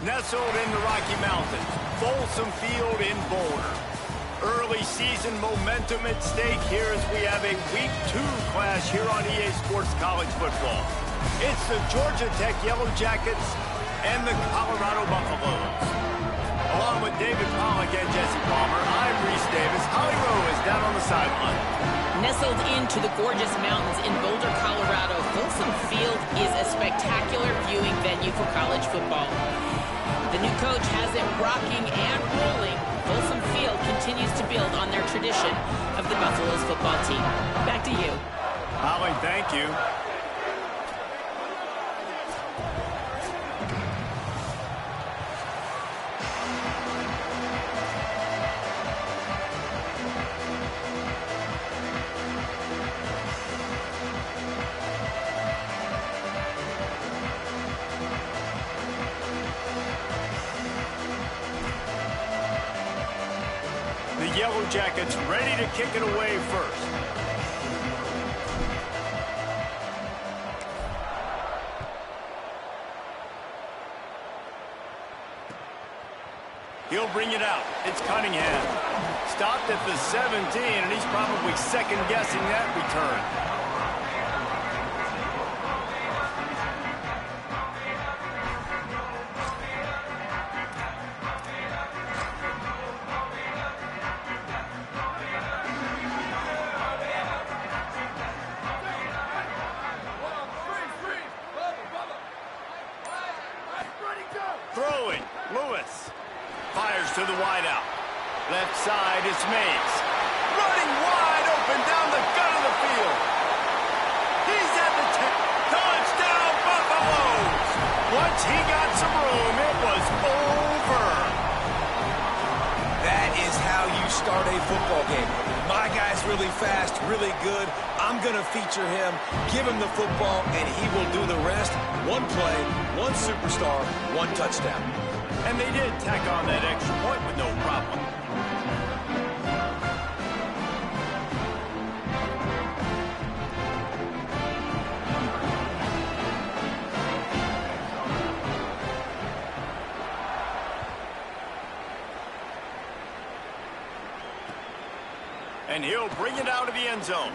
Nestled in the Rocky Mountains, Folsom Field in Boulder. Early season momentum at stake here as we have a Week 2 clash here on EA Sports College Football. It's the Georgia Tech Yellow Jackets and the Colorado Buffaloes. Along with David Pollack and Jesse Palmer, I'm Reese Davis. Holly Rowe is down on the sideline. Nestled into the gorgeous mountains in Boulder, Colorado, Folsom Field is a spectacular viewing venue for college football. The new coach has it rocking and rolling. Folsom Field continues to build on their tradition of the Buffaloes football team. Back to you. Holly, thank you. The Yellow Jackets ready to kick it away first. He'll bring it out. It's Cunningham. Stopped at the 17, and he's probably second-guessing that return. Throwing, Lewis. Fires to the wideout. Left side is Mays. Running wide open down the gut of the field. He's at the 10. Touchdown, Buffaloes! Once he got some room, it was over. That is how you start a football game. My guy's really fast, really good. I'm going to feature him, give him the football, and he will do the rest. One play, one superstar, one touchdown. And they did tack on that extra point with no problem. And he'll bring it out of the end zone.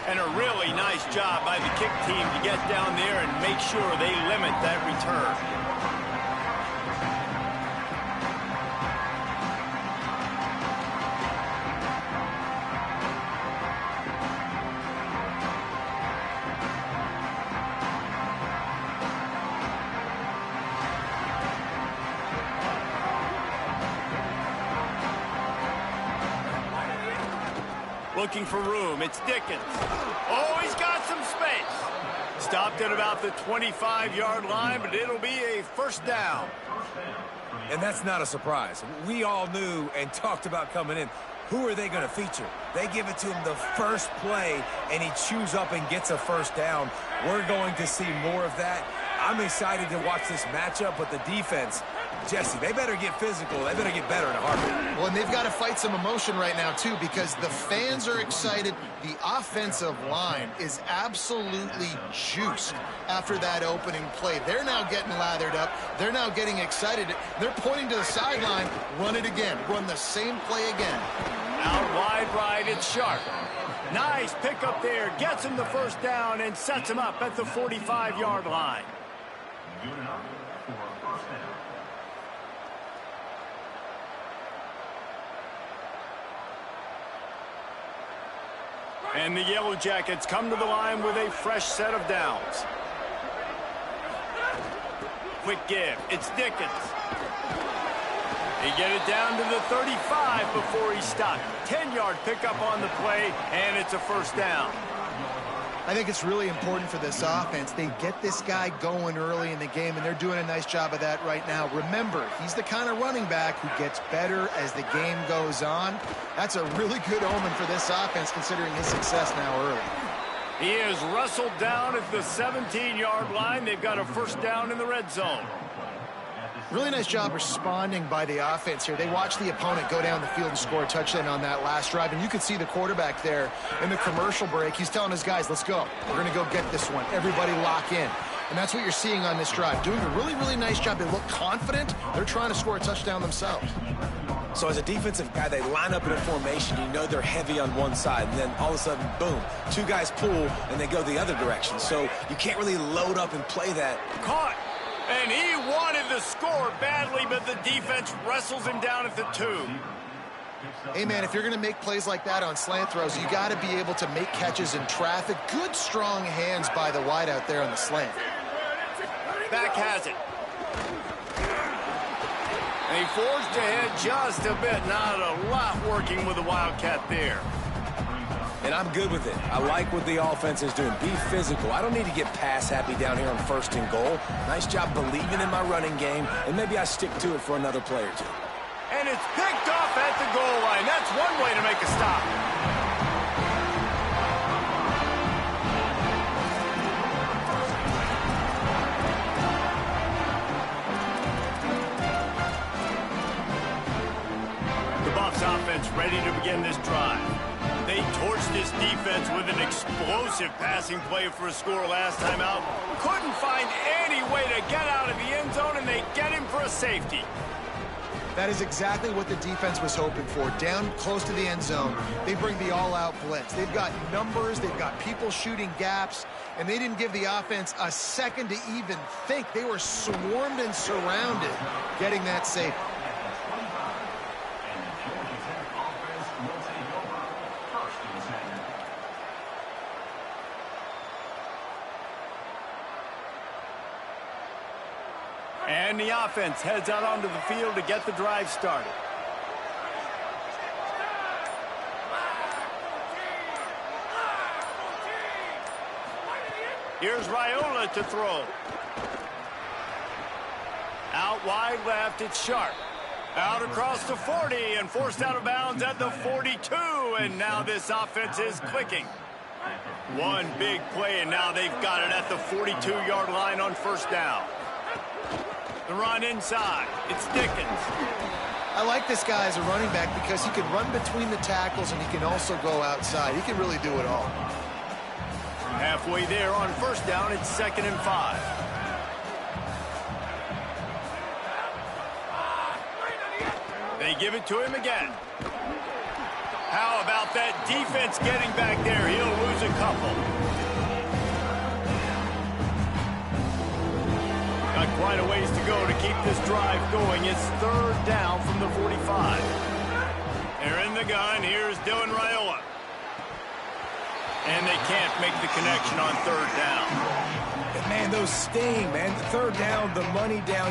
And a really nice job by the kick team to get down there and make sure they limit that return. Looking for room, it's Dickens. Oh, he's got some space. Stopped at about the 25-yard line, but it'll be a first down. And that's not a surprise. We all knew and talked about coming in. Who are they going to feature? They give it to him the first play, and he chews up and gets a first down. We're going to see more of that. I'm excited to watch this matchup, but the defense, Jesse, they better get physical. They better get better in a heartbeat. Well, and they've got to fight some emotion right now, too, because the fans are excited. The offensive line is absolutely juiced after that opening play. They're now getting lathered up. They're now getting excited. They're pointing to the sideline. Run it again. Run the same play again. Out wide right, it's Sharp. Nice pickup there. Gets him the first down and sets him up at the 45-yard line. And the Yellow Jackets come to the line with a fresh set of downs. Quick give. It's Dickens. They get it down to the 35 before he stopped. 10-yard pickup on the play, and it's a first down. I think it's really important for this offense. They get this guy going early in the game, and they're doing a nice job of that right now. Remember, he's the kind of running back who gets better as the game goes on. That's a really good omen for this offense, considering his success now early. He is wrestled down at the 17-yard line. They've got a first down in the red zone. Really nice job responding by the offense here. They watched the opponent go down the field and score a touchdown on that last drive. And you can see the quarterback there in the commercial break. He's telling his guys, let's go. We're going to go get this one. Everybody lock in. And that's what you're seeing on this drive. Doing a really, really nice job. They look confident. They're trying to score a touchdown themselves. So as a defensive guy, they line up in a formation. You know they're heavy on one side. And then all of a sudden, boom, two guys pull, and they go the other direction. So you can't really load up and play that. Caught. And he wanted the score badly, but the defense wrestles him down at the 2. Hey, man, if you're going to make plays like that on slant throws, you got to be able to make catches in traffic. Good, strong hands by the wide out there on the slant. Back has it. And he forged ahead just a bit. Not a lot working with the Wildcat there. And I'm good with it. I like what the offense is doing. Be physical. I don't need to get pass happy down here on 1st and goal. Nice job believing in my running game, and maybe I stick to it for another play or two. And it's picked off at the goal line. That's one way to make a stop. The Buffs offense ready to begin this drive. They torched this defense with an explosive passing play for a score last time out. Couldn't find any way to get out of the end zone, and they get him for a safety. That is exactly what the defense was hoping for. Down close to the end zone, they bring the all-out blitz. They've got numbers, they've got people shooting gaps, and they didn't give the offense a second to even think. They were swarmed and surrounded, getting that safety. And the offense heads out onto the field to get the drive started. Here's Raiola to throw. Out wide left, it's Sharp. Out across the 40 and forced out of bounds at the 42. And now this offense is clicking. One big play, and now they've got it at the 42-yard line on 1st down. The run inside. It's Dickens. I like this guy as a running back because he can run between the tackles and he can also go outside. He can really do it all. Halfway there on 1st down, it's 2nd and 5. They give it to him again. How about that defense getting back there? He'll lose a couple. Got quite a ways to go to keep this drive going. It's 3rd down from the 45. They're in the gun. Here's Dylan Raiola. And they can't make the connection on 3rd down. Man, those sting, man. 3rd down, the money down.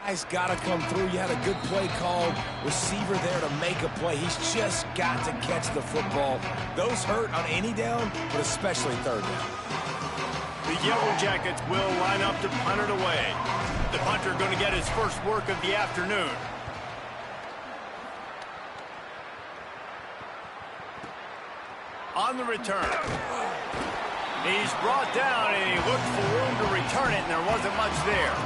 Guys got to come through. You had a good play call. Receiver there to make a play. He's just got to catch the football. Those hurt on any down, but especially 3rd down. The Yellow Jackets will line up to punt it away. The punter going to get his first work of the afternoon. On the return. He's brought down, and he looked for room to return it, and there wasn't much there.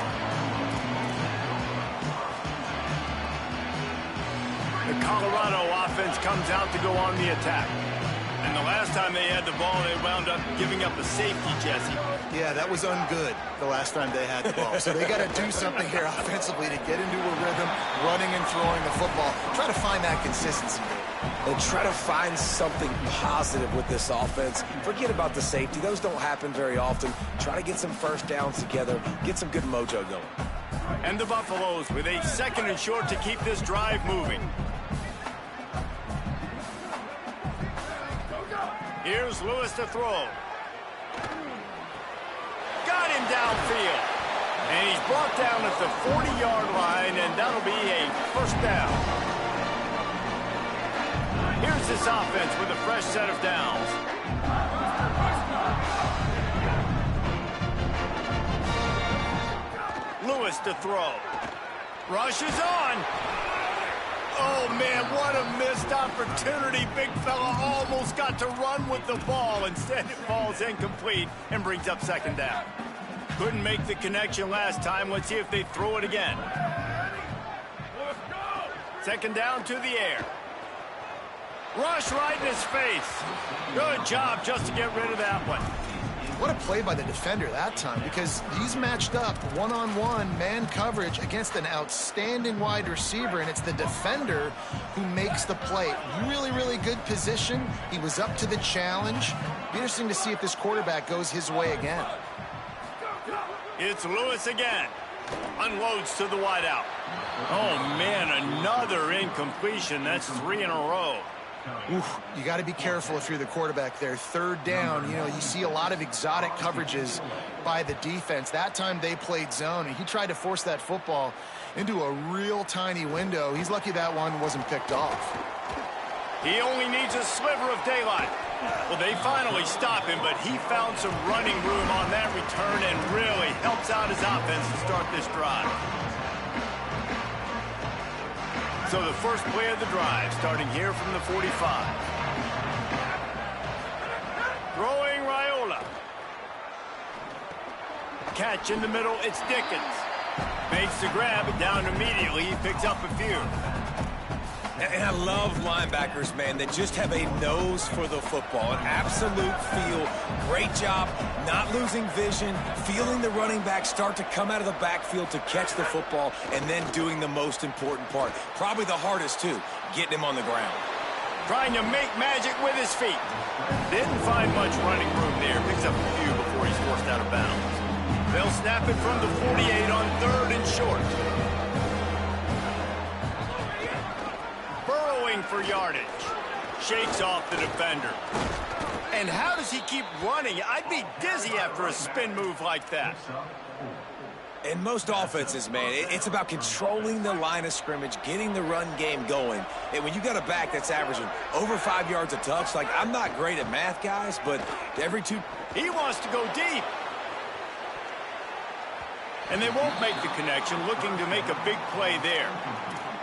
The Colorado offense comes out to go on the attack. And the last time they had the ball, they wound up giving up a safety, Jesse. Yeah, that was ungood the last time they had the ball. So they got to do something here offensively to get into a rhythm, running and throwing the football. Try to find that consistency. And try to find something positive with this offense. Forget about the safety. Those don't happen very often. Try to get some 1st downs together. Get some good mojo going. And the Buffaloes with a 2nd and short to keep this drive moving. Here's Lewis to throw. Got him downfield. And he's brought down at the 40-yard line, and that'll be a 1st down. Here's this offense with a fresh set of downs. Lewis to throw. Rush is on. Oh, man, what a missed opportunity. Big fella almost got to run with the ball. Instead, it falls incomplete and brings up second down. Couldn't make the connection last time. Let's see if they throw it again. Second down to the air. Rush right in his face. Good job just to get rid of that one. What a play by the defender that time, because he's matched up one-on-one man coverage against an outstanding wide receiver, and it's the defender who makes the play. Really, really good position. He was up to the challenge. Be interesting to see if this quarterback goes his way again. It's Lewis again. Unloads to the wideout. Oh, man, another incompletion. That's 3 in a row. Oof, you got to be careful if you're the quarterback there. Third down, you know, you see a lot of exotic coverages by the defense. That time they played zone, and he tried to force that football into a real tiny window. He's lucky that one wasn't picked off. He only needs a sliver of daylight. Well, they finally stop him, but he found some running room on that return and really helps out his offense to start this drive. So the first play of the drive, starting here from the 45. Throwing Raiola. Catch in the middle, it's Dickens. Makes the grab, and down immediately, he picks up a few. And I love linebackers, man, that just have a nose for the football, an absolute feel. Great job not losing vision, feeling the running back start to come out of the backfield to catch the football, and then doing the most important part. Probably the hardest, too, getting him on the ground. Trying to make magic with his feet. Didn't find much running room there. Picks up a few before he's forced out of bounds. They'll snap it from the 48 on 3rd and short. For yardage. Shakes off the defender. And how does he keep running? I'd be dizzy after a spin move like that. In most offenses, man, it's about controlling the line of scrimmage, getting the run game going. And when you got a back that's averaging over 5 yards a touch, like, I'm not great at math, guys, but every two... He wants to go deep. And they won't make the connection, looking to make a big play there.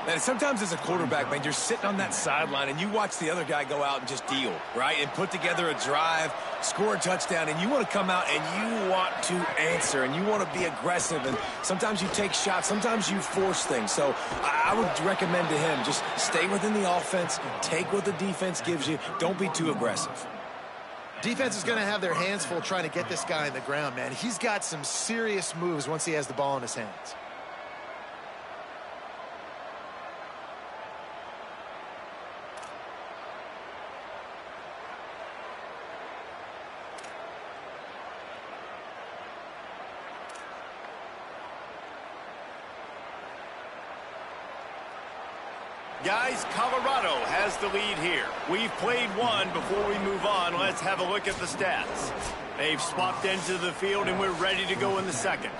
And sometimes as a quarterback, man, you're sitting on that sideline and you watch the other guy go out and just deal, right? And put together a drive, score a touchdown, and you want to come out and you want to answer and you want to be aggressive. And sometimes you take shots, sometimes you force things. So I would recommend to him, just stay within the offense, take what the defense gives you, don't be too aggressive. Defense is going to have their hands full trying to get this guy on the ground, man. He's got some serious moves once he has the ball in his hands. Guys, Colorado has the lead here. We've played one. Before we move on, let's have a look at the stats. They've swapped into the field, and we're ready to go in the second.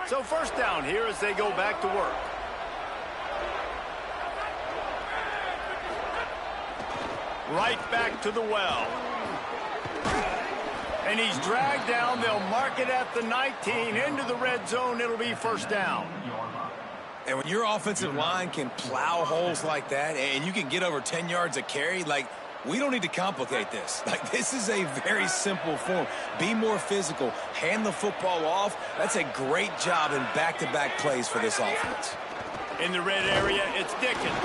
So first down here as they go back to work. Right back to the well. And he's dragged down. They'll mark it at the 19. Into the red zone, it'll be first down. And when your offensive line can plow holes like that and you can get over 10 yards a carry, like, we don't need to complicate this. Like, this is a very simple form. Be more physical. Hand the football off. That's a great job in back-to-back plays for this offense. In the red area, it's Dickens.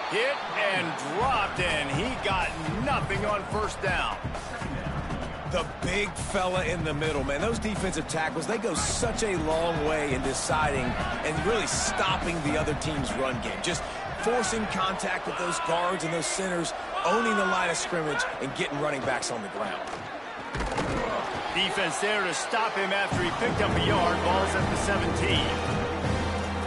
Hit and dropped, and he got nothing on first down. The big fella in the middle, man. Those defensive tackles, they go such a long way in deciding and really stopping the other team's run game. Just forcing contact with those guards and those centers, owning the line of scrimmage, and getting running backs on the ground. Defense there to stop him after he picked up a yard. Ball's at the 17.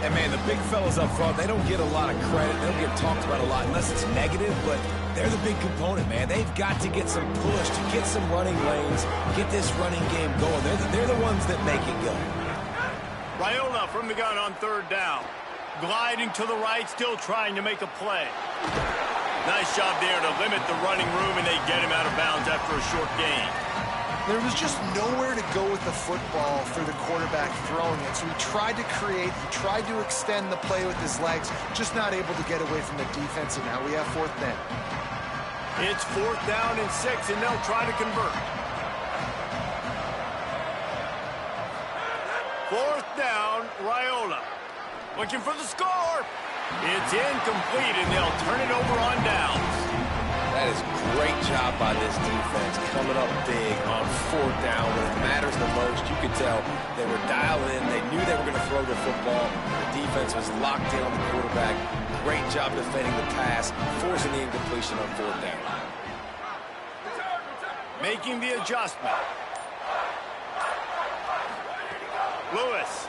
And, man, the big fellas up front, they don't get a lot of credit. They don't get talked about a lot unless it's negative, but they're the big component, man. They've got to get some push, to get some running lanes, get this running game going. They're the ones that make it go. Raiola from the gun on third down. Gliding to the right, still trying to make a play. Nice job there to limit the running room, and they get him out of bounds after a short gain. There was just nowhere to go with the football for the quarterback throwing it. So he tried to create, he tried to extend the play with his legs, just not able to get away from the defense, and now we have 4th down. It's 4th down and 6, and they'll try to convert. 4th down, Raiola. Looking for the score. It's incomplete, and they'll turn it over on downs. That is a great job by this defense, coming up big on 4th down when it matters the most. You could tell they were dialed in. They knew they were going to throw the football. The defense was locked in on the quarterback. Great job defending the pass, forcing the incompletion on 4th down. Making the adjustment. Lewis.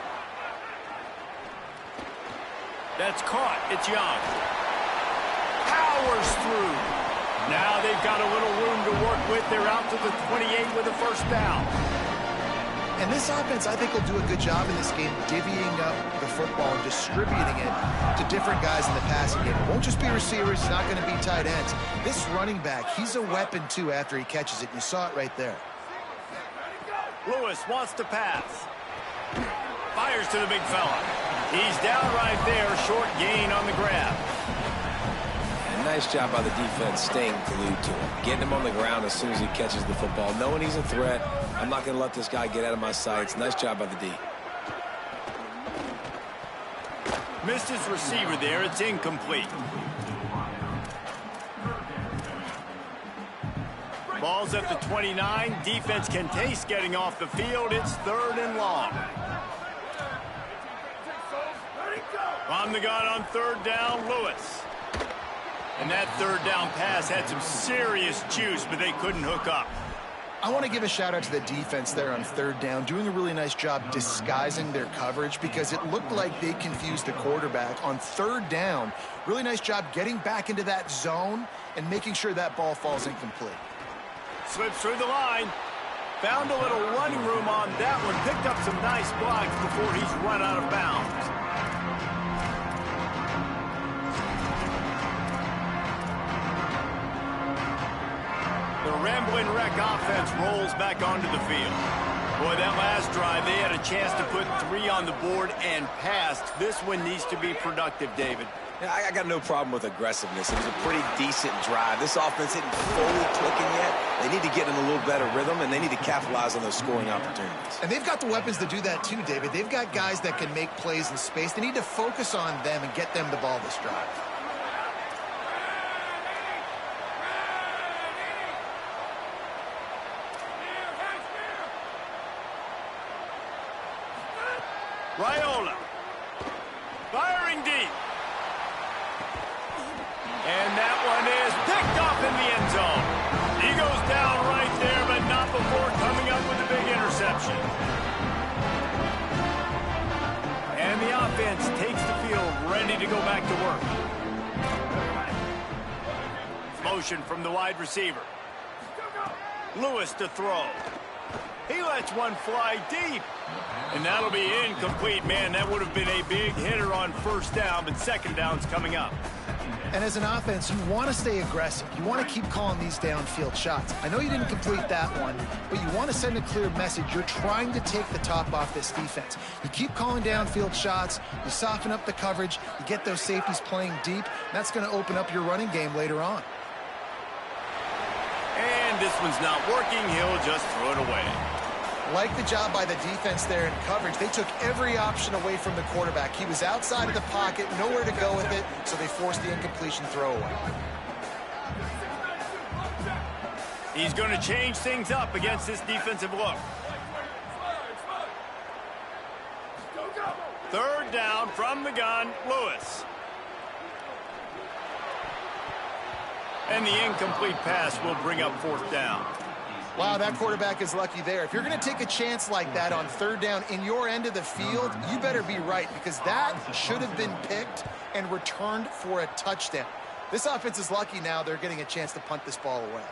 That's caught. It's Young. Powers through. Now they've got a little room to work with. They're out to the 28 with a 1st down. And this offense, I think, will do a good job in this game divvying up the football and distributing it to different guys in the passing game. It won't just be receivers. It's not going to be tight ends. This running back, he's a weapon, too, after he catches it. You saw it right there. Lewis wants to pass. Fires to the big fella. He's down right there. Short gain on the grab. And nice job by the defense staying glued to him. Getting him on the ground as soon as he catches the football. Knowing he's a threat. I'm not going to let this guy get out of my sights. Nice job by the D. Missed his receiver there. It's incomplete. Ball's at the 29. Defense can taste getting off the field. It's 3rd and long. On the gun on 3rd down, Lewis. And that 3rd down pass had some serious juice, but they couldn't hook up. I want to give a shout out to the defense there on 3rd down, doing a really nice job disguising their coverage because it looked like they confused the quarterback on 3rd down. Really nice job getting back into that zone and making sure that ball falls incomplete. Slips through the line. Found a little running room on that one. Picked up some nice blocks before he's run out of bounds. The Rambling Wreck offense rolls back onto the field. Boy, that last drive, they had a chance to put 3 on the board and passed. This one needs to be productive, David. Yeah, I got no problem with aggressiveness. It was a pretty decent drive. This offense isn't fully clicking yet. They need to get in a little better rhythm, and they need to capitalize on those scoring opportunities. And they've got the weapons to do that too, David. They've got guys that can make plays in space. They need to focus on them and get them the ball this drive. Raiola. Firing deep. And that one is picked off in the end zone. He goes down right there, but not before coming up with a big interception. And the offense takes the field, ready to go back to work. Motion from the wide receiver. Lewis to throw. He lets one fly deep. And that'll be incomplete. Man, that would have been a big hitter on 1st down, but 2nd down's coming up. And as an offense, you want to stay aggressive. You want to keep calling these downfield shots. I know you didn't complete that one, but you want to send a clear message. You're trying to take the top off this defense. You keep calling downfield shots. You soften up the coverage. You get those safeties playing deep. That's going to open up your running game later on. And this one's not working. He'll just throw it away. Like the job by the defense there in coverage. They took every option away from the quarterback. He was outside of the pocket, nowhere to go with it, so they forced the incompletion throwaway. He's going to change things up against this defensive look. 3rd down from the gun, Lewis. And the incomplete pass will bring up 4th down. Wow, that quarterback is lucky there. If you're going to take a chance like that on 3rd down in your end of the field, you better be right because that should have been picked and returned for a touchdown. This offense is lucky now they're getting a chance to punt this ball away.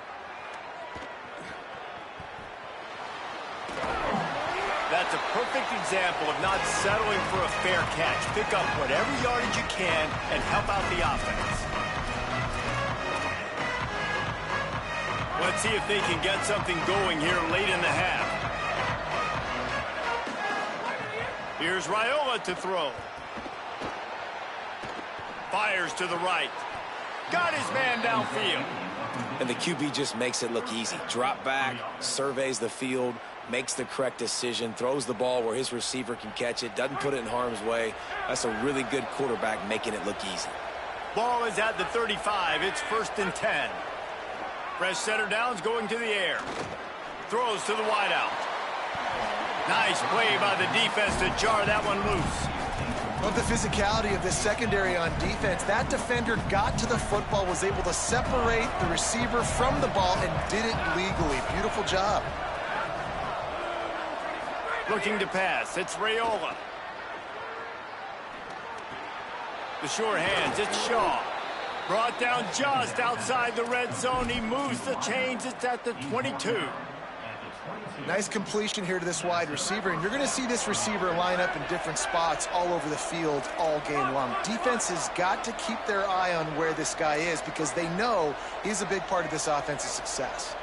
That's a perfect example of not settling for a fair catch. Pick up whatever yardage you can and help out the offense. Let's see if they can get something going here late in the half. Here's Raiola to throw. Fires to the right. Got his man downfield. And the QB just makes it look easy. Drop back, surveys the field, makes the correct decision, throws the ball where his receiver can catch it, doesn't put it in harm's way. That's a really good quarterback making it look easy. Ball is at the 35. It's 1st and 10. Fresh center downs going to the air. Throws to the wideout. Nice play by the defense to jar that one loose. Love the physicality of this secondary on defense. That defender got to the football, was able to separate the receiver from the ball, and did it legally. Beautiful job. Looking to pass. It's Raiola. The sure hands. It's Shaw. Brought down just outside the red zone. He moves the chains. It's at the 22. Nice completion here to this wide receiver, and you're going to see this receiver line up in different spots all over the field all game long. Defense has got to keep their eye on where this guy is because they know he's a big part of this offense's success.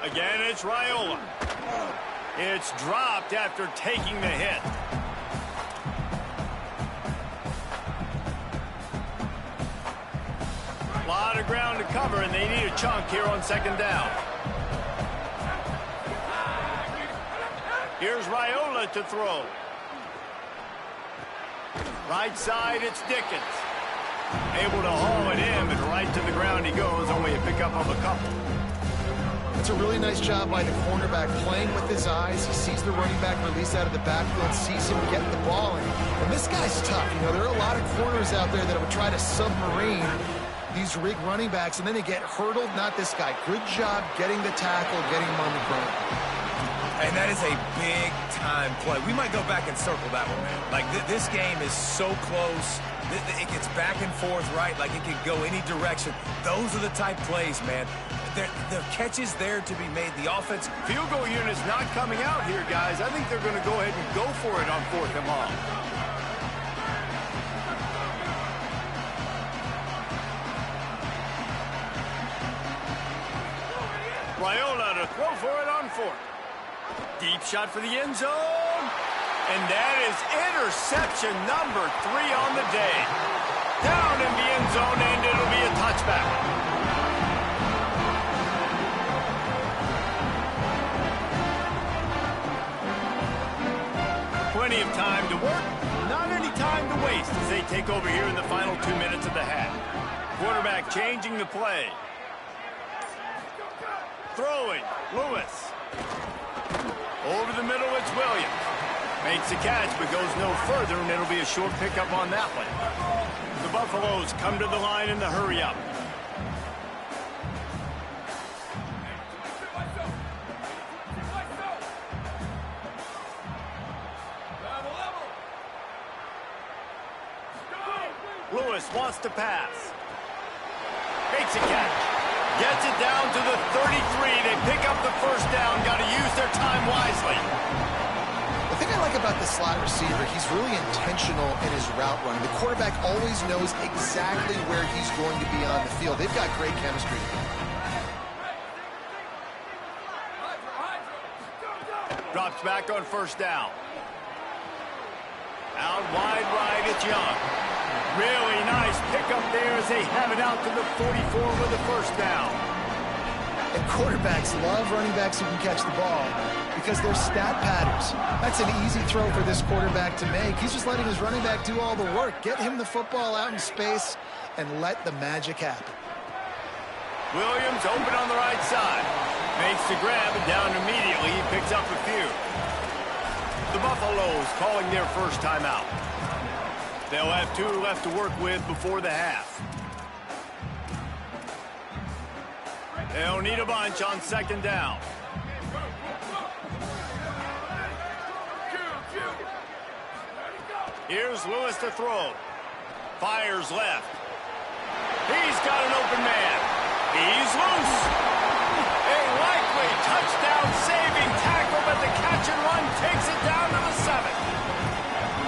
Again, it's Raiola. It's dropped after taking the hit. A lot of ground to cover, and they need a chunk here on 2nd down. Here's Raiola to throw. Right side, it's Dickens. Able to haul it in, but right to the ground he goes, only a pickup of a couple. It's a really nice job by the cornerback playing with his eyes. He sees the running back release out of the backfield, sees him get the ball, and this guy's tough. You know, there are a lot of corners out there that would try to submarine these rig running backs, and then they get hurdled. Not this guy. Good job getting the tackle, getting him on the ground. And that is a big-time play. We might go back and circle that one, man. Like, this game is so close. It gets back and forth, right? Like, it could go any direction. Those are the type plays, man. The catch is there to be made. The offense... Field goal unit's not coming out here, guys. I think they're going to go ahead and go for it on 4th and long. Raiola to throw for it on 4th. Deep shot for the end zone. And that is interception number 3 on the day. Down in the end zone, and it'll be a touchback. Plenty of time to work, not any time to waste as they take over here in the final 2 minutes of the half. Quarterback changing the play. Throwing, Lewis. Over the middle, it's Williams. Makes the catch, but goes no further, and it'll be a short pickup on that one. The Buffaloes come to the line in the hurry-up. Lewis wants to pass. Makes a catch. Gets it down to the 33. They pick up the 1st down. Got to use their time wisely. The thing I like about the slot receiver, he's really intentional in his route running. The quarterback always knows exactly where he's going to be on the field. They've got great chemistry. Drops back on 1st down. Out wide right, it's Young. Really nice pickup there as they have it out to the 44 with the 1st down. And quarterbacks love running backs who can catch the ball because they're stat patterns. That's an easy throw for this quarterback to make. He's just letting his running back do all the work. Get him the football out in space and let the magic happen. Williams open on the right side. Makes the grab and down immediately. He picks up a few. The Buffaloes calling their 1st timeout. They'll have 2 left to work with before the half. They'll need a bunch on 2nd down. Here's Lewis to throw. Fires left. He's got an open man. He's loose. A likely touchdown-saving tackle, but the catch and run takes it down to the 7.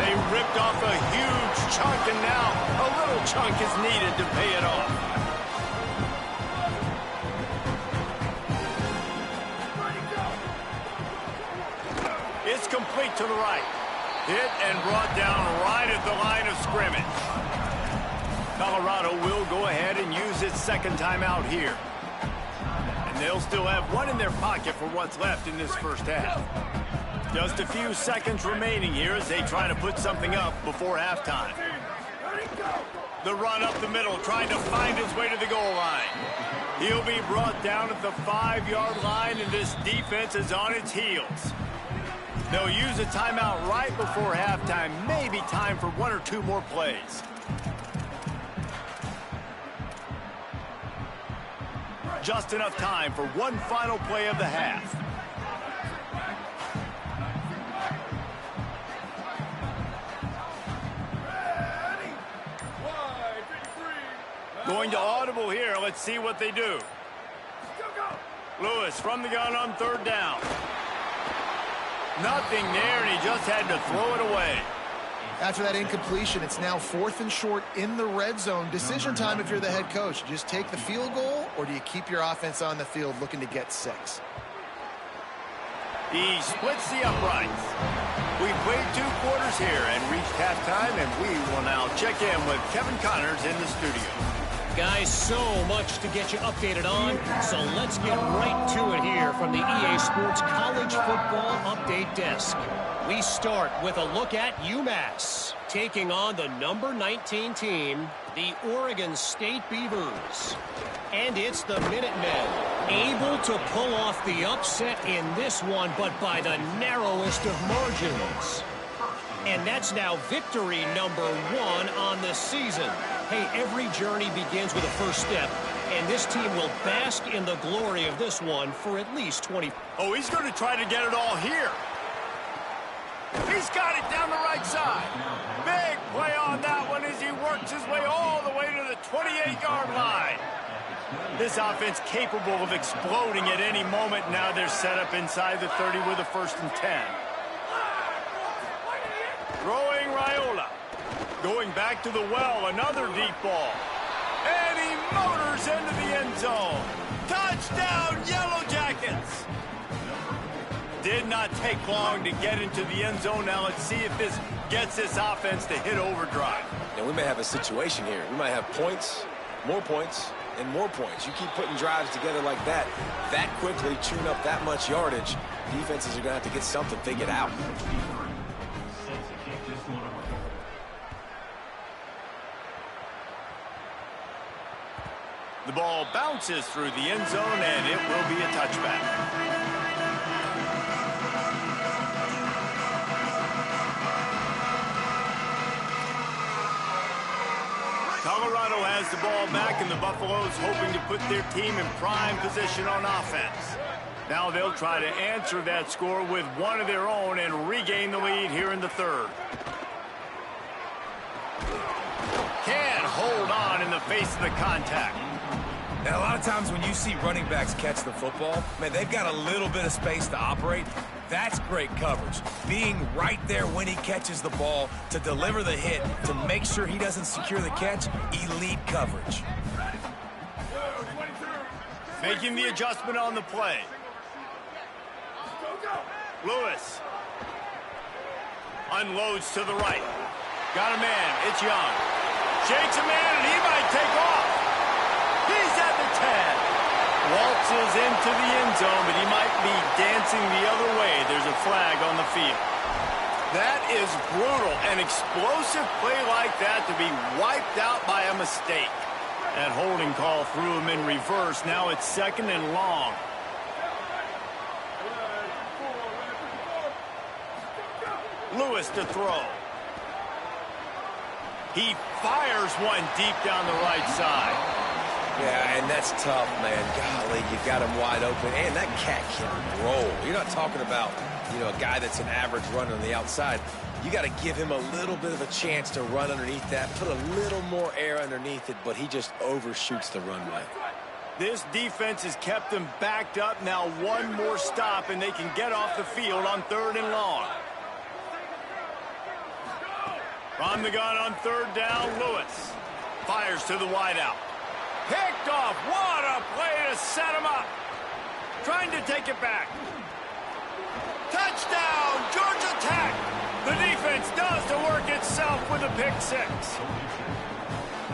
They ripped off a huge chunk, and now a little chunk is needed to pay it off. complete to the right. Hit and brought down right at the line of scrimmage. Colorado will go ahead and use its second timeout here. And they'll still have one in their pocket for what's left in this first half. Just a few seconds remaining here as they try to put something up before halftime. The run up the middle, trying to find his way to the goal line. He'll be brought down at the 5-yard line, and this defense is on its heels. They'll use a timeout right before halftime. Maybe time for one or two more plays. Just enough time for one final play of the half. Going to audible here. Let's see what they do. Lewis from the gun on third down. Nothing there, and he just had to throw it away. After that incompletion, it's now 4th and short in the red zone. Decision time if you're the head coach. Just take the field goal, or do you keep your offense on the field looking to get 6? He splits the uprights. We've played 2 quarters here and reached halftime, and we will now check in with Kevin Connors in the studio. Guys, so much to get you updated on, so let's get right to it here from the EA Sports College Football Update Desk. We start with a look at UMass, taking on the number 19 team, the Oregon State Beavers. And it's the Minutemen, able to pull off the upset in this one, but by the narrowest of margins. And that's now victory number 1 on the season. Hey, every journey begins with a first step, and this team will bask in the glory of this one for at least 20. Oh, he's going to try to get it all here. He's got it down the right side. Big play on that one as he works his way all the way to the 28-yard line. This offense capable of exploding at any moment. Now they're set up inside the 30 with a 1st and 10. Throwing Raiola. Going back to the well, another deep ball. And he motors into the end zone. Touchdown, Yellow Jackets! Did not take long to get into the end zone. Now let's see if this gets this offense to hit overdrive. And we may have a situation here. We might have points, and more points. You keep putting drives together like that quickly, chewing up that much yardage, defenses are going to have to get something figured out. The ball bounces through the end zone, and it will be a touchback. Colorado has the ball back, and the Buffaloes hoping to put their team in prime position on offense. Now they'll try to answer that score with one of their own and regain the lead here in the 3rd. Can't hold on in the face of the contact. Now, a lot of times when you see running backs catch the football, man, they've got a little bit of space to operate. That's great coverage. Being right there when he catches the ball to deliver the hit, to make sure he doesn't secure the catch, elite coverage. Making the adjustment on the play. Lewis. Unloads to the right. Got a man. It's Young. Shakes a man, and he might take off. He's at the 10. Waltzes into the end zone, but he might be dancing the other way. There's a flag on the field. That is brutal. An explosive play like that to be wiped out by a mistake. That holding call threw him in reverse. Now it's 2nd and long. Lewis to throw. He fires one deep down the right side. Yeah, and that's tough, man. Golly, you got him wide open. And that cat can roll. You're not talking about, a guy that's an average runner on the outside. You got to give him a little bit of a chance to run underneath that, put a little more air underneath it, but he just overshoots the runway. This defense has kept them backed up. Now one more stop, and they can get off the field on 3rd and long. From the gun on 3rd down, Lewis fires to the wideout. Picked off. What a play to set him up. Trying to take it back. Touchdown, Georgia Tech! The defense does the work itself with a pick six.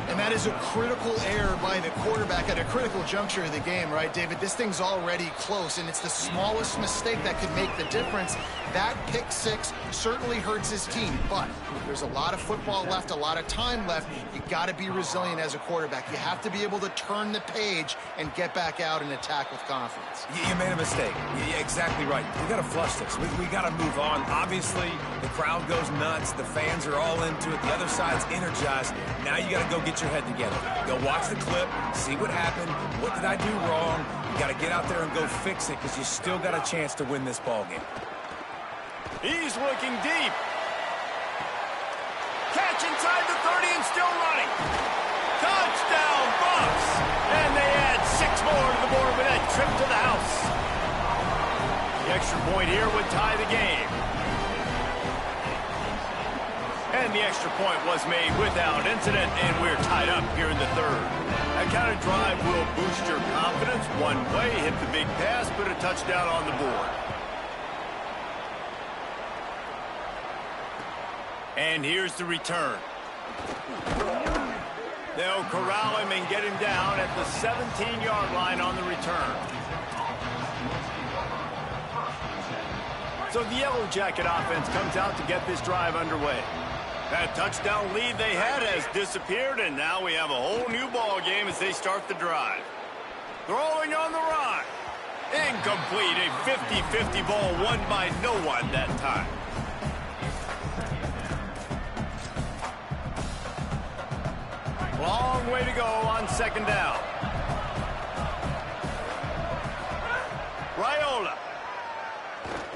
And that is a critical error by the quarterback at a critical juncture of the game, right, David? This thing's already close, and it's the smallest mistake that could make the difference. That pick six certainly hurts his team, but there's a lot of football left, a lot of time left. You got to be resilient as a quarterback. You have to be able to turn the page and get back out and attack with confidence. You made a mistake. You're exactly right. We got to flush this. We got to move on. Obviously, the crowd goes nuts. The fans are all into it. The other side's energized. Now you got to go get your head together. Go watch the clip, see what happened. What did I do wrong? You got to get out there and go fix it because you still got a chance to win this ball game. He's looking deep. Catch inside the 30 and still running. Touchdown, Bucks! And they add 6 more to the board with that trip to the house. The extra point here would tie the game. And the extra point was made without incident, and we're tied up here in the third. That kind of drive will boost your confidence. One play, hit the big pass, put a touchdown on the board. And here's the return. They'll corral him and get him down at the 17-yard line on the return. So the Yellow Jacket offense comes out to get this drive underway. That touchdown lead they had has disappeared, and now we have a whole new ball game as they start the drive. Throwing on the run. Incomplete. A 50-50 ball won by no one that time. Long way to go on second down. Raiola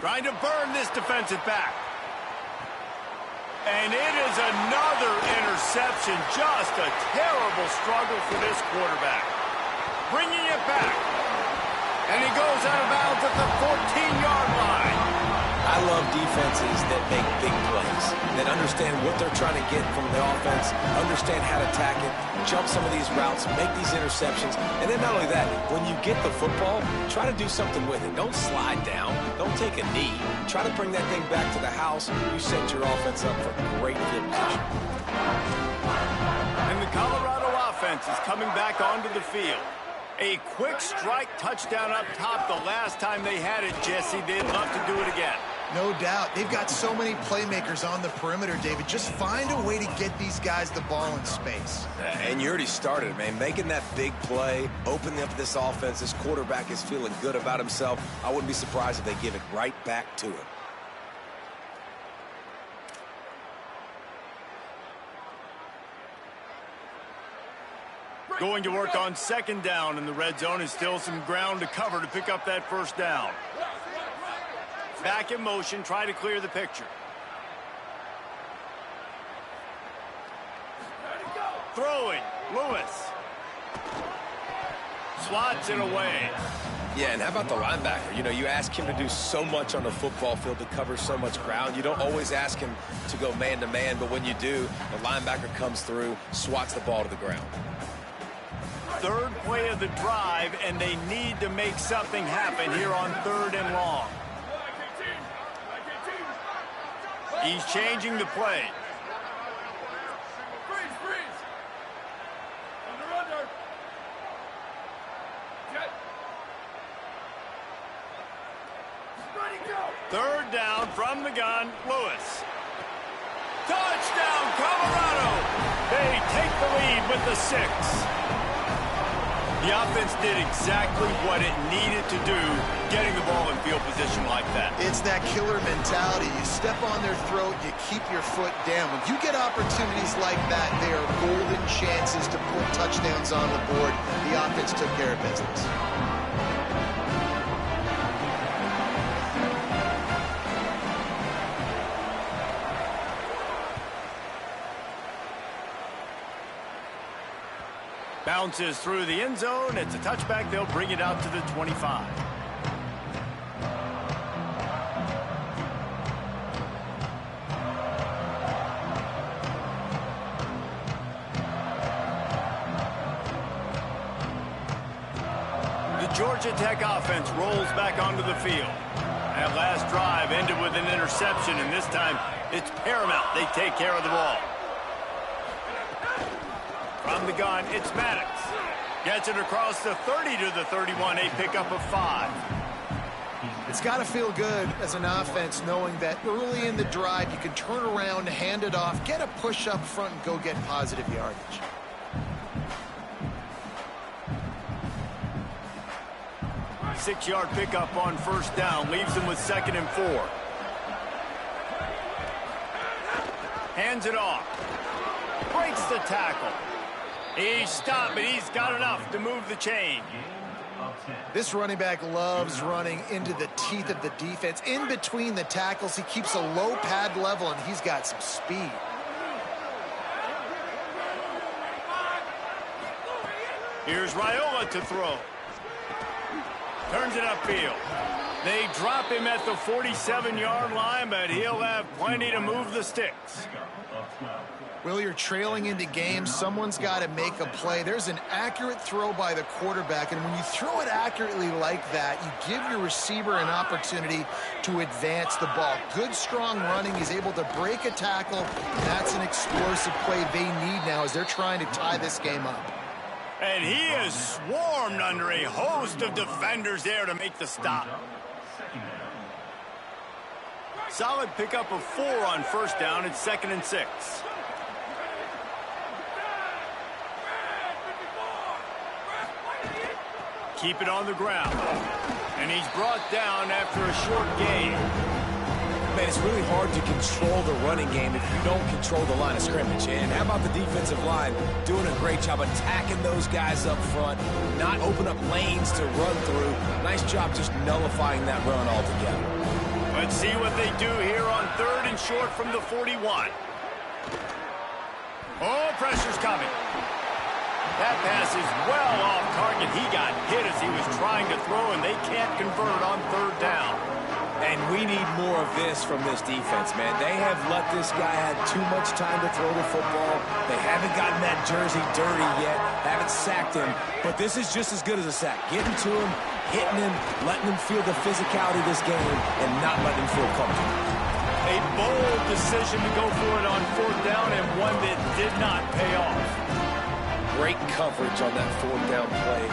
trying to burn this defensive back. And it is another interception. Just a terrible struggle for this quarterback. Bringing it back. And he goes out of bounds at the 14-yard line. I love defenses that make big plays, that understand what they're trying to get from the offense, understand how to attack it, jump some of these routes, make these interceptions. And then not only that, when you get the football, try to do something with it. Don't slide down. Don't take a knee. Try to bring that thing back to the house. You set your offense up for great field position. And the Colorado offense is coming back onto the field. A quick strike touchdown up top the last time they had it, Jesse. They'd love to do it again. No doubt. They've got so many playmakers on the perimeter, David. Just find a way to get these guys the ball in space. And you already started, man. Making that big play, opening up this offense. This quarterback is feeling good about himself. I wouldn't be surprised if they give it right back to him. Going to work on second down in the red zone, and still some ground to cover to pick up that first down. Back in motion, try to clear the picture. Throwing, Lewis. Swats it away. Yeah, and how about the linebacker? You know, you ask him to do so much on the football field to cover so much ground. You don't always ask him to go man-to-man, but when you do, the linebacker comes through, swats the ball to the ground. Third play of the drive, and they need to make something happen here on 3rd and long. He's changing the play. Third down from the gun, Lewis. Touchdown, Colorado! They take the lead with the 6. The offense did exactly what it needed to do, getting the ball in field position like that. It's that killer mentality. You step on their throat, you keep your foot down. When you get opportunities like that, they are golden chances to put touchdowns on the board. The offense took care of business. Bounces through the end zone. It's a touchback. They'll bring it out to the 25. The Georgia Georgia Tech offense rolls back onto the field. That last drive ended with an interception, and this time it's paramount they take care of the ball. From the gun, it's Maddox. Gets it across the 30 to the 31, a pickup of 5. It's got to feel good as an offense knowing that early in the drive you can turn around, hand it off, get a push up front, and go get positive yardage. Six-yard pickup on first down, leaves him with 2nd and 4. Hands it off. Breaks the tackle. He stopped, but he's got enough to move the chain. This running back loves running into the teeth of the defense. In between the tackles, he keeps a low pad level, and he's got some speed. Here's Raiola to throw. Turns it upfield. They drop him at the 47-yard line, but he'll have plenty to move the sticks. Will, you're trailing into games. Someone's got to make a play. There's an accurate throw by the quarterback, and when you throw it accurately like that, you give your receiver an opportunity to advance the ball. Good, strong running. He's able to break a tackle, and that's an explosive play they need now as they're trying to tie this game up. And he is swarmed under a host of defenders there to make the stop. Solid pickup of 4 on first down. It's 2nd and 6. Keep it on the ground. And he's brought down after a short gain. Man, it's really hard to control the running game if you don't control the line of scrimmage. And how about the defensive line doing a great job attacking those guys up front, not open up lanes to run through. Nice job just nullifying that run altogether. Let's see what they do here on 3rd and short from the 41. Oh, pressure's coming. That pass is well off target. He got hit as he was trying to throw, and they can't convert on 3rd down. And we need more of this from this defense, man. They have let this guy have too much time to throw the football. They haven't gotten that jersey dirty yet, haven't sacked him. But this is just as good as a sack. Getting to him, hitting him, letting him feel the physicality of this game, and not letting him feel comfortable. A bold decision to go for it on 4th down, and one that did not pay off. Great coverage on that 4th down play.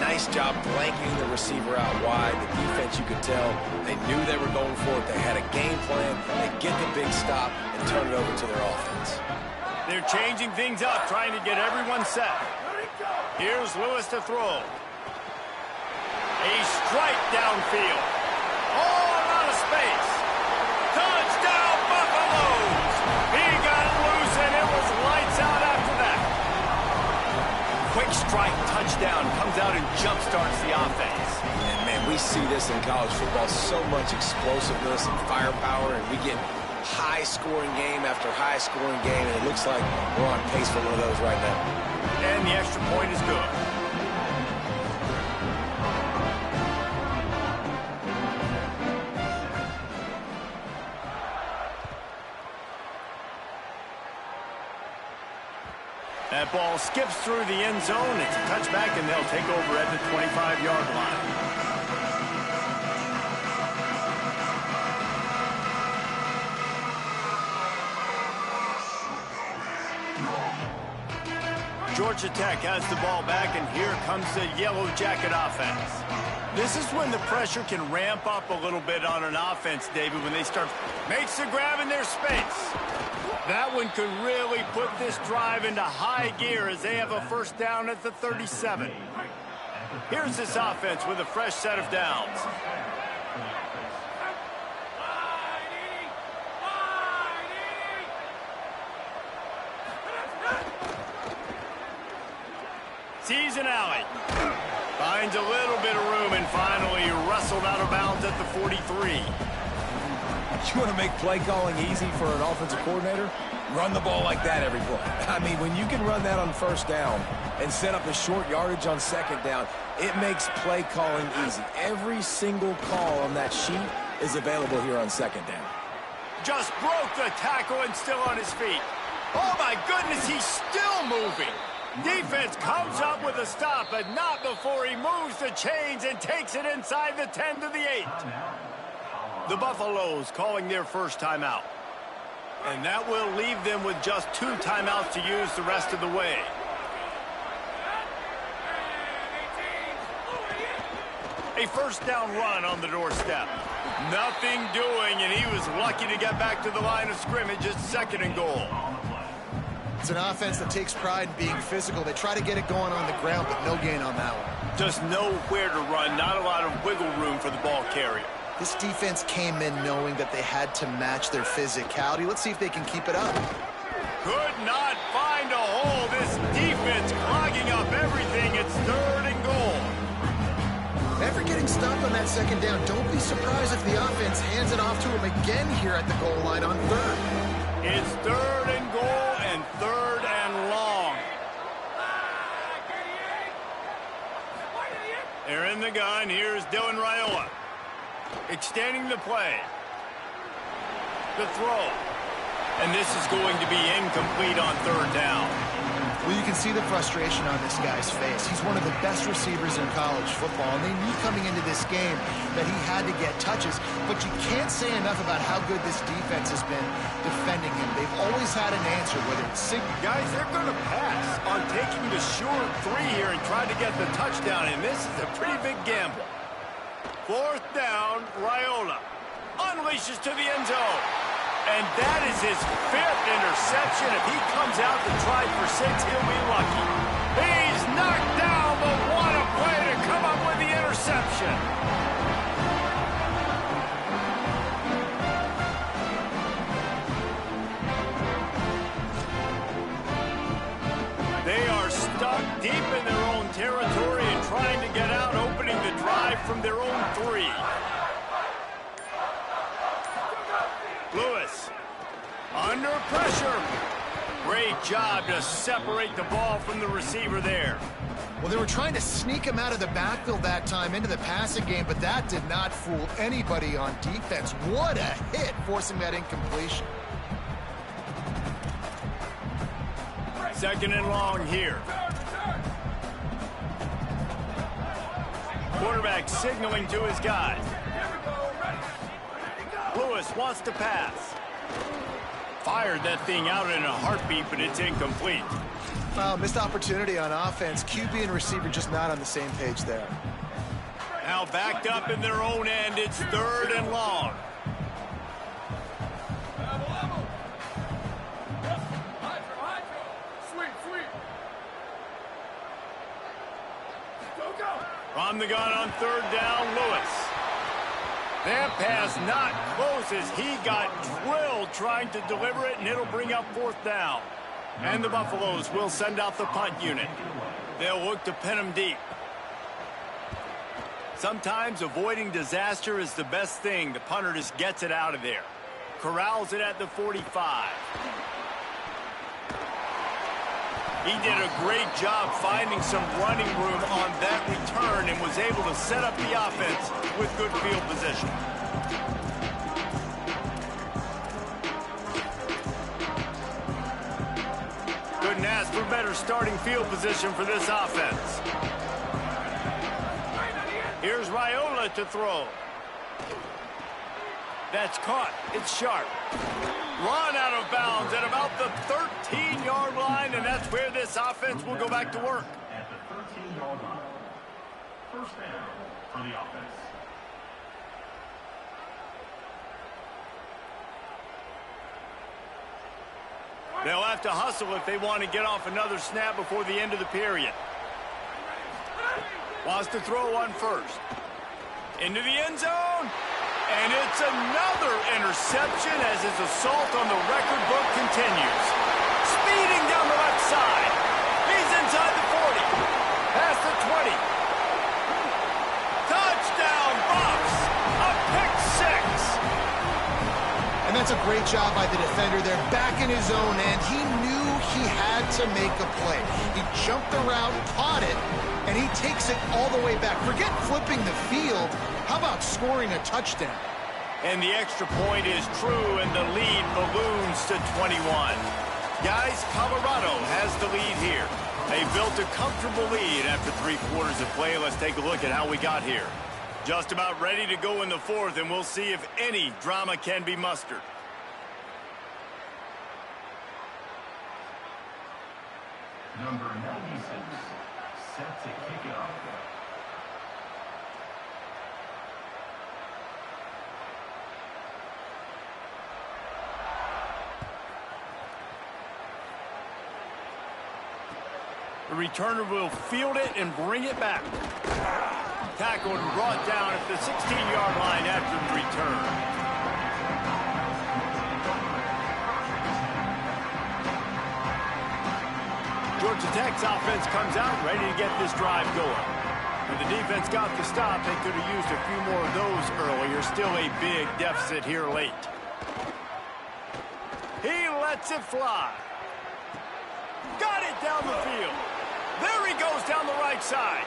Nice job blanketing the receiver out wide. The defense, you could tell, they knew they were going for it. They had a game plan. They get the big stop and turn it over to their offense. They're changing things up, trying to get everyone set. Here's Lewis to throw. A strike downfield. All out of space. Touchdown, Buffaloes! He got loose, and it was lights out after that. Quick strike touchdown comes out and jump-starts the offense. And, man, we see this in college football, so much explosiveness and firepower, and we get high-scoring game after high-scoring game, and it looks like we're on pace for one of those right now. And the extra point is good. That ball skips through the end zone. It's a touchback, and they'll take over at the 25-yard line. Georgia Tech has the ball back, and here comes the Yellow Jacket offense. This is when the pressure can ramp up a little bit on an offense, David, when they start makes the grab in their space. That one could really put this drive into high gear as they have a first down at the 37. Here's this offense with a fresh set of downs. Sees an alley. Finds a little bit of room and finally wrestled out of bounds at the 43. You want to make play calling easy for an offensive coordinator? Run the ball like that every play. I mean, when you can run that on first down and set up a short yardage on second down, it makes play calling easy. Every single call on that sheet is available here on second down. Just broke the tackle and still on his feet. Oh, my goodness, he's still moving. Defense comes up with a stop, but not before he moves the chains and takes it inside the 10 to the 8. The Buffaloes calling their first timeout. And that will leave them with just 2 timeouts to use the rest of the way. A first down run on the doorstep. Nothing doing, and he was lucky to get back to the line of scrimmage at 2nd and goal. It's an offense that takes pride in being physical. They try to get it going on the ground, but no gain on that one. Just nowhere to run, not a lot of wiggle room for the ball carrier. This defense came in knowing that they had to match their physicality. Let's see if they can keep it up. Could not find a hole. This defense clogging up everything. It's 3rd and goal. After getting stopped on that 2nd down, don't be surprised if the offense hands it off to him again here at the goal line on 3rd. It's 3rd and goal and 3rd and long. They're in the gun. Here's Dylan Raiola. Extending the play. The throw. And this is going to be incomplete on 3rd down. Well, you can see the frustration on this guy's face. He's one of the best receivers in college football, and they knew coming into this game that he had to get touches, but you can't say enough about how good this defense has been defending him. They've always had an answer, whether it's guys, they're going to pass on taking the short 3 here and try to get the touchdown, and this is a pretty big gamble. 4th down, Raiola unleashes to the end zone. And that is his 5th interception. If he comes out to try for 6, he'll be lucky. He's knocked down, but what a play to come up with the interception. They are stuck deep in their own territory and trying to get out, opening the drive from their own 3. Lewis, under pressure. Great job to separate the ball from the receiver there. Well, they were trying to sneak him out of the backfield that time into the passing game, but that did not fool anybody on defense. What a hit, forcing that incompletion. 2nd and long here. Quarterback signaling to his guys. Lewis wants to pass. Fired that thing out in a heartbeat, but it's incomplete. Missed opportunity on offense. QB and receiver just not on the same page there. Now backed up in their own end. It's 3rd and long. From the gun on 3rd down, Lewis. That pass not close as he got drilled trying to deliver it, and it'll bring up 4th down. And the Buffaloes will send out the punt unit. They'll look to pin him deep. Sometimes avoiding disaster is the best thing. The punter just gets it out of there. Corrals it at the 45. He did a great job finding some running room on that return and was able to set up the offense with good field position. Couldn't ask for better starting field position for this offense. Here's Raiola to throw. That's caught. It's sharp. Run out of bounds at about the 13-yard line, and that's where this offense will go back to work. At the 13-yard line. First down for the offense. They'll have to hustle if they want to get off another snap before the end of the period. Wants to throw on 1st. Into the end zone. And it's another interception as his assault on the record book continues. Speeding down the left side. He's inside the 40. Past the 20. Touchdown, Buffs. A pick 6. And that's a great job by the defender there, back in his own end. He knew he had to make a play. He jumped the route, caught it, and he takes it all the way back. Forget flipping the field. How about scoring a touchdown? And the extra point is true, and the lead balloons to 21. Guys, Colorado has the lead here. They built a comfortable lead after 3 quarters of play. Let's take a look at how we got here. Just about ready to go in the 4th, and we'll see if any drama can be mustered. Number 96, set to kick it off. The returner will field it and bring it back. Tackled and brought down at the 16-yard line after the return. Georgia Tech's offense comes out ready to get this drive going. When the defense got the stop, they could have used a few more of those earlier. Still a big deficit here late. He lets it fly. Got it down the field. There he goes down the right side.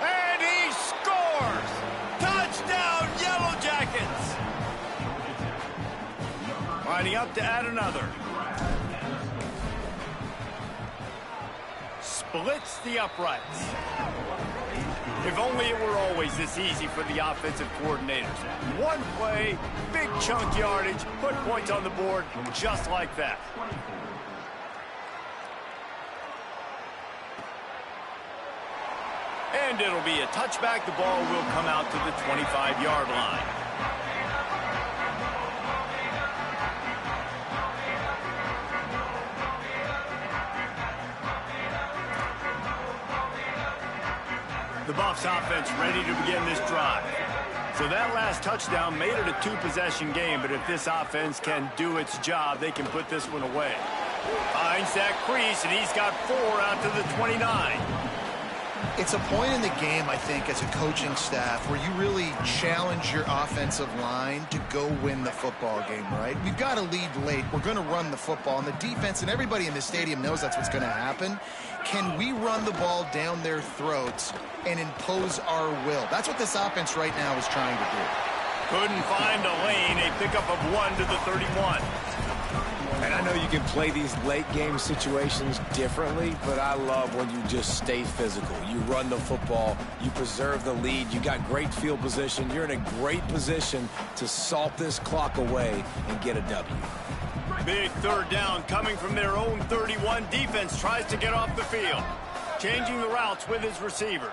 And he scores! Touchdown, Yellow Jackets! Lining up to add another. Splits the uprights. If only it were always this easy for the offensive coordinators. One play, big chunk yardage, put points on the board just like that. And it'll be a touchback. The ball will come out to the 25-yard line. The Buffs offense ready to begin this drive. So that last touchdown made it a 2-possession game, but if this offense can do its job, they can put this one away. Finds that crease, and he's got 4 out to the 29. It's a point in the game, I think, as a coaching staff where you really challenge your offensive line to go win the football game, right? We've got to lead late. We're going to run the football. And the defense and everybody in the stadium knows that's what's going to happen. Can we run the ball down their throats and impose our will? That's what this offense right now is trying to do. Couldn't find a lane. A pickup of 1 to the 31. And I know you can play these late game situations differently, but I love when you just stay physical. You run the football, you preserve the lead, you got great field position, you're in a great position to salt this clock away and get a W. Big 3rd down coming from their own 31. Defense tries to get off the field. Changing the routes with his receivers.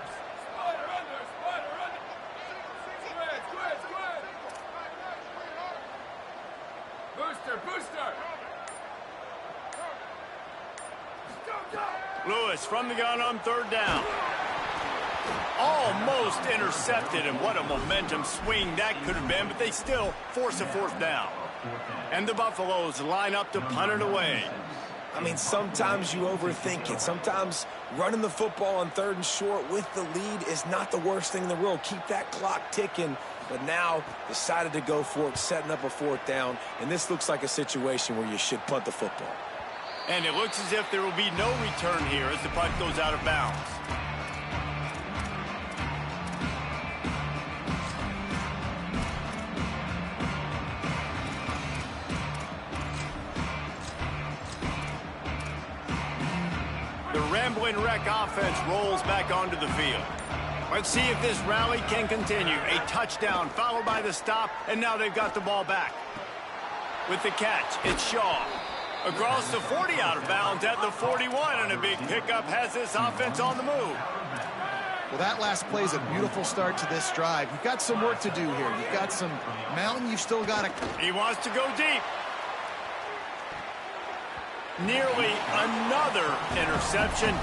Lewis from the gun on 3rd down. Almost intercepted, and what a momentum swing that could have been, but they still force a 4th down. And the Buffaloes line up to punt it away. I mean, sometimes you overthink it. Sometimes running the football on 3rd and short with the lead is not the worst thing in the world. Keep that clock ticking. But now decided to go for it, setting up a 4th down. And this looks like a situation where you should punt the football. And it looks as if there will be no return here as the punt goes out of bounds. The Ramblin' Wreck offense rolls back onto the field. Let's see if this rally can continue. A touchdown followed by the stop, and now they've got the ball back. With the catch, it's Shaw. Across the 40 out of bounds at the 41, and a big pickup has this offense on the move. Well, that last play is a beautiful start to this drive. You've got some work to do here. You've got some mountain you've still got to... He wants to go deep. Nearly another interception.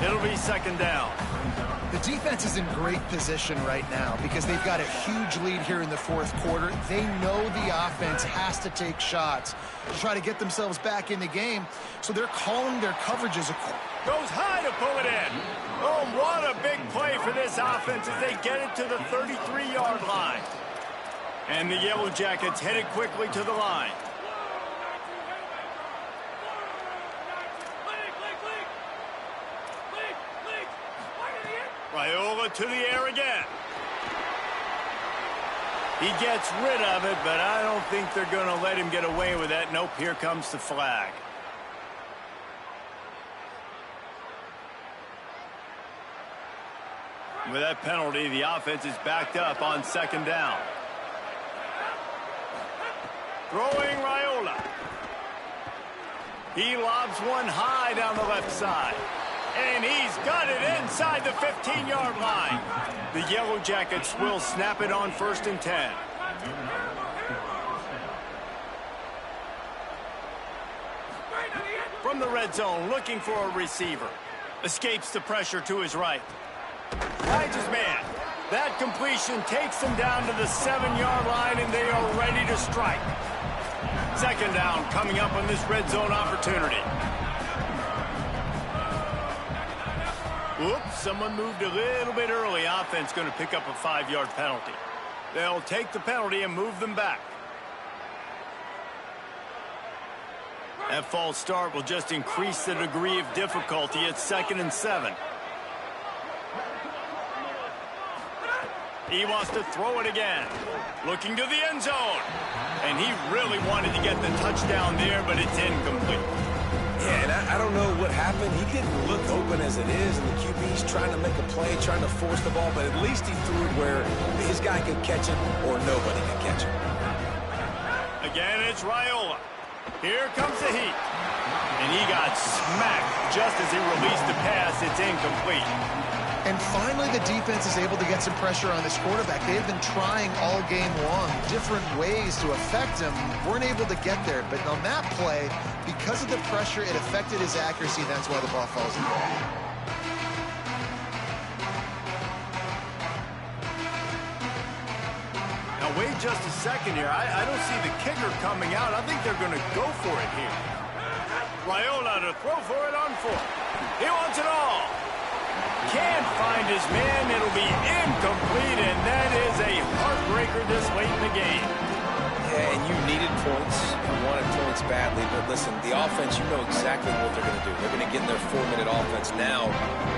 It'll be 2nd down. The defense is in great position right now because they've got a huge lead here in the 4th quarter. They know the offense has to take shots to try to get themselves back in the game, so they're calling their coverages. Goes high to pull it in. Oh, what a big play for this offense as they get it to the 33-yard line. And the Yellow Jackets headed quickly to the line. Raiola to the air again. He gets rid of it, but I don't think they're going to let him get away with that. Nope, here comes the flag. With that penalty, the offense is backed up on second down. Throwing Raiola. He lobs one high down the left side. And he's got it inside the 15-yard line. The Yellow Jackets will snap it on 1st and 10. From the red zone, looking for a receiver. Escapes the pressure to his right. Finds his man. That completion takes them down to the 7-yard line, and they are ready to strike. Second down coming up on this red zone opportunity. Whoops, someone moved a little bit early. Offense going to pick up a 5-yard penalty. They'll take the penalty and move them back. That false start will just increase the degree of difficulty at 2nd and 7. He wants to throw it again. Looking to the end zone. And he really wanted to get the touchdown there, but it's incomplete. Yeah, and I don't know what happened. He didn't look open as it is, and the QB's trying to make a play, trying to force the ball, but at least he threw it where his guy could catch it or nobody could catch it. Again, it's Raiola. Here comes the heat. And he got smacked just as he released the pass. It's incomplete. And finally, the defense is able to get some pressure on this quarterback. They've been trying all game long different ways to affect him. Weren't able to get there. But on that play, because of the pressure, it affected his accuracy. That's why the ball falls in. Now, wait just a second here. I don't see the kicker coming out. I think they're going to go for it here. Raiola to throw for it on 4th. He wants it all. Can't find his man. It'll be incomplete, and that is a heartbreaker this late in the game. Yeah, and you needed points. You wanted points badly, but listen, the offense, you know exactly what they're going to do. They're going to get in their 4-minute offense. Now,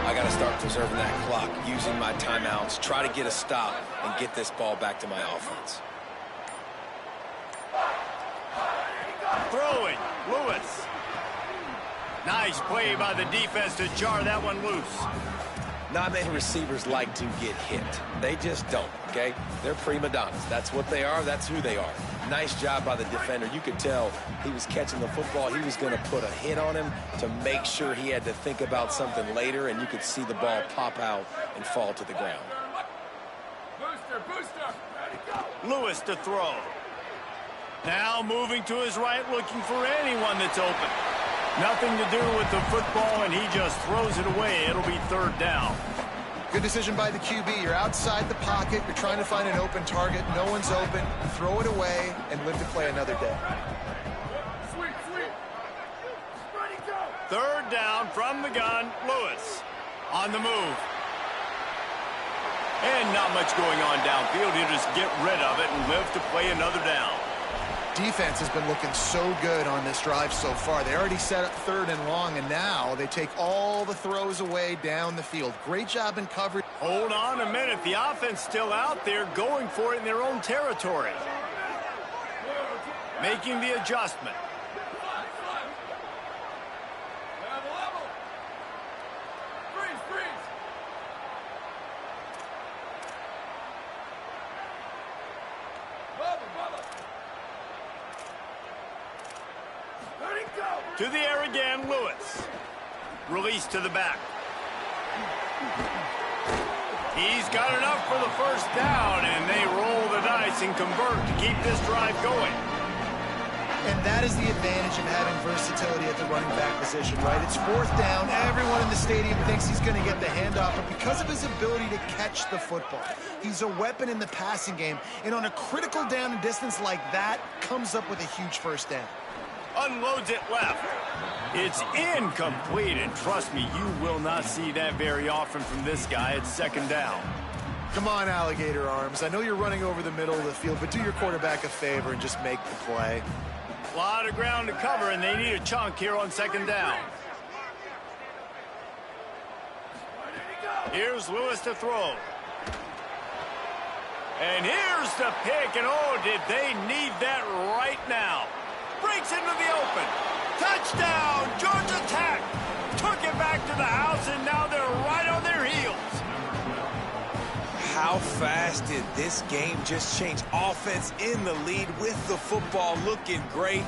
I got to start preserving that clock, using my timeouts, try to get a stop, and get this ball back to my offense. Throwing, Lewis. Nice play by the defense to jar that one loose. Not many receivers like to get hit. They just don't, okay? They're prima donnas. That's what they are. That's who they are. Nice job by the defender. You could tell he was catching the football. He was going to put a hit on him to make sure he had to think about something later, and you could see the ball pop out and fall to the ground. Lewis to throw. Now moving to his right, looking for anyone that's open. Nothing to do with the football, and he just throws it away. It'll be 3rd down. Good decision by the QB. You're outside the pocket. You're trying to find an open target. No one's open. Throw it away and live to play another day. 3rd down from the gun. Lewis on the move. And not much going on downfield. He'll just get rid of it and live to play another down. Defense has been looking so good on this drive so far. They already set up 3rd and long, and now they take all the throws away down the field. Great job in coverage. Hold on a minute. The offense still out there going for it in their own territory. Making the adjustment. To the air again, Lewis. Release to the back. He's got enough for the 1st down, and they roll the dice and convert to keep this drive going. And that is the advantage of having versatility at the running back position, right? It's 4th down. Everyone in the stadium thinks he's going to get the handoff, but because of his ability to catch the football, he's a weapon in the passing game. And on a critical down and distance like that, comes up with a huge 1st down. Unloads it left. It's incomplete, and trust me, you will not see that very often from this guy. It's 2nd down. Come on, alligator arms. I know you're running over the middle of the field, but do your quarterback a favor and just make the play. A lot of ground to cover, and they need a chunk here on 2nd down. Here's Lewis to throw. And here's the pick, and oh, did they need that right now. Breaks into the open. Touchdown, Georgia Tech. Took it back to the house, and now they're right on their heels. fast did this game just change? Offense in the lead with the football looking great.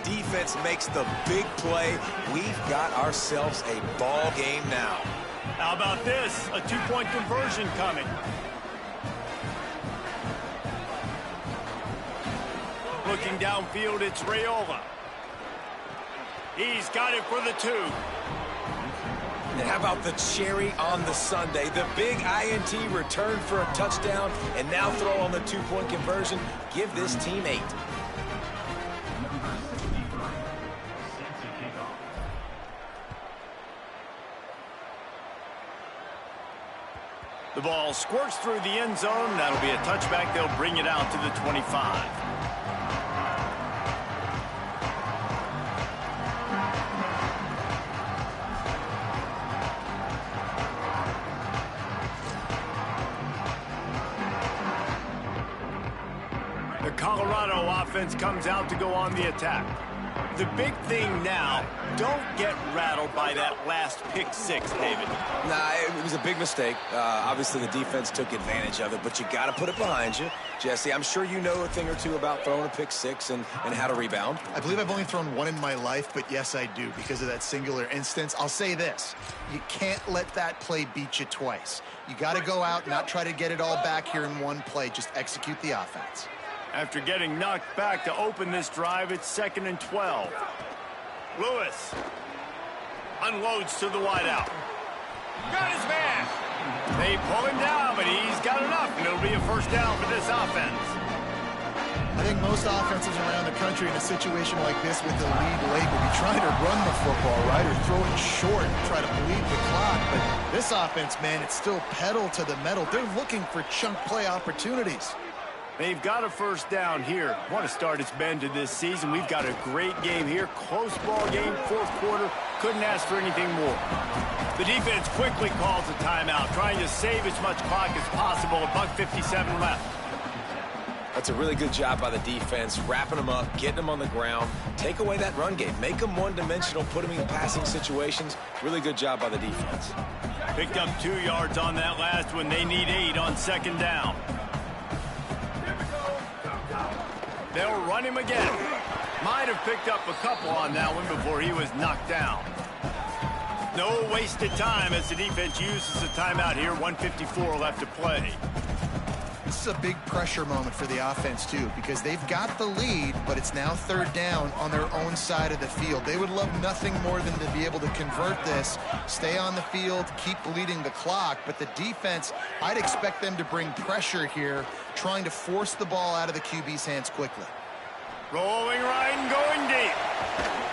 Defense makes the big play. We've got ourselves a ball game now. How about this? A two-point conversion coming. Looking downfield, it's Raiola. He's got it for the 2. And how about the cherry on the sundae? The big INT return for a touchdown, and now throw on the two-point conversion. Give this team 8. The ball squirts through the end zone. That'll be a touchback. They'll bring it out to the 25. The Colorado offense comes out to go on the attack. The big thing now, don't get rattled by that last pick 6, David. Nah, it was a big mistake. Obviously, the defense took advantage of it, but you got to put it behind you. Jesse, I'm sure you know a thing or two about throwing a pick 6 and how to rebound. I believe I've only thrown one in my life, but yes, I do because of that singular instance. I'll say this. You can't let that play beat you twice. You got to go out and not try to get it all back here in one play. Just execute the offense. After getting knocked back to open this drive, it's 2nd and 12. Lewis unloads to the wideout. Got his man. They pull him down, but he's got enough, and it'll be a first down for this offense. I think most offenses around the country in a situation like this with the lead late will be trying to run the football, right, or throw it short and try to bleed the clock. But this offense, man, it's still pedal to the metal. They're looking for chunk play opportunities. They've got a first down here. What a start it's been to this season. We've got a great game here. Close ball game, 4th quarter. Couldn't ask for anything more. The defense quickly calls a timeout, trying to save as much clock as possible. $1:57 left. That's a really good job by the defense, wrapping them up, getting them on the ground. Take away that run game. Make them one-dimensional, put them in passing situations. Really good job by the defense. Picked up 2 yards on that last one. They need 8 on 2nd down. They'll run him again. Might have picked up a couple on that one before he was knocked down. No wasted time as the defense uses a timeout here. 1:54 left to play. This is a big pressure moment for the offense, too, because they've got the lead, but it's now 3rd down on their own side of the field. They would love nothing more than to be able to convert this, stay on the field, keep bleeding the clock. But the defense, I'd expect them to bring pressure here, trying to force the ball out of the QB's hands quickly. Rolling right and going deep.